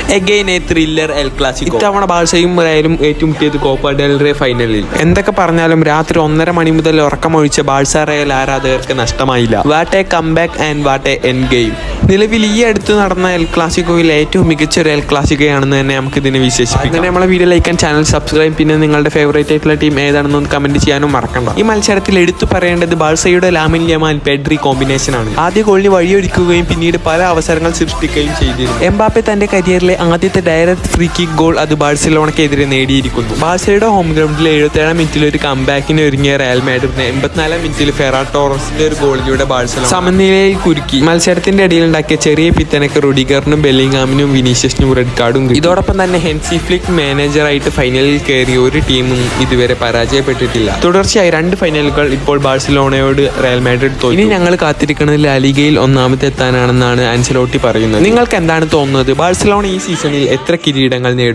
Again a thriller El Clasico. ഇത്തവണ ബാഴ്സയും റയലും ഏറ്റുമുട്ടിയത് Copa del Rey ഫൈനലിൽ. എന്തൊക്കെ പറഞ്ഞാലും രാത്രി 1:30 മണി മുതൽ ഉറക്കമൊഴിച്ച ബാഴ്സ റയൽ ആരാധകർക്ക് നഷ്ടമായില്ല. What a comeback and what a end game. നിലവിൽ ഈ അടുത്ത് നടന്ന എൽ ക്ലാസിക്കോയിൽ ഏറ്റവും മികച്ച ഒരു എൽ ക്ലാസിക്കോയാണെന്ന് തന്നെ നമുക്ക് ഇതിനെ വിശേഷിപ്പിക്കാം. അങ്ങനെ നമ്മളെ video like and channel subscribe, പിന്നെ നിങ്ങളുടെ ഫേവറേറ്റ് ആയിട്ടുള്ള ടീം ഏതാണെന്ന് കമന്റ് ചെയ്യാനും മറക്കണ്ട. ഈ മത്സരത്തിൽ എടുത്തു പറയേണ്ടത് ബാഴ്സയുടെ ലാമിൻ യമാൽ പെഡ്രി കോമ്പിനേഷനാണ്. ആദ്യ ഗോളിന് വഴിയൊരുക്കുകയും പിന്നീട് പല അവസരങ്ങൾ സൃഷ്ടിക്കുകയും ചെയ്തിരുന്നു. എംബാപ്പെ തന്റെ കരിയറിലെ ആദ്യത്തെ ഡയറക്റ്റ് ഫ്രീ കിക്ക് ഗോൾ അത് ബാഴ്സലോണക്കെതിരെ നേടിയിരിക്കുന്നു. ബാഴ്സയുടെ ഹോം ഗ്രൗണ്ടിൽ 77 മിനിറ്റിൽ ഒരു കംബാക്കിന് ഒരുങ്ങിയ റയൽ മാഡ്രിഡിനെ 84 മിനിറ്റിൽ ഫെറാൻ ടോറസിന്റെ ഒരു ഗോളിലൂടെ ബാഴ്സലോണ സമനിലയിൽ കുരുക്കി. മത്സരത്തിന്റെ ഇടയിൽ ഉണ്ടാക്കിയ ചെറിയ പിത്തനക്ക് റുഡിഗറിനും ബെല്ലിംഗാമിനും വിനീഷ്യസിനും റെഡ് കാർഡും കിട്ടി. ഇതോടൊപ്പം തന്നെ ഹെൻസി ഫ്ലിക്ക് മാനേജറായിട്ട് ഫൈനലിൽ കയറിയ ഒരു ടീമും ഇതുവരെ പരാജയപ്പെട്ടിട്ടില്ല. തുടർച്ചയായി 2 ഫൈനലുകൾ ഇപ്പോൾ ബാഴ്സലോണയോട് റയൽ മാഡ്രിഡ് തോറ്റു. ഇനി ഞങ്ങൾ കാത്തിരിക്കുന്നത് ലാ ലീഗയിൽ ഒന്നാമത്തെ എത്താനാണെന്നാണ് ആൻസെലോട്ടി പറയുന്നത്. നിങ്ങൾക്ക് എന്താണ് തോന്നുന്നത്? ബാഴ്സലോണ ഈ സീസണിൽ എത്ര കിരീടങ്ങൾ നേടും?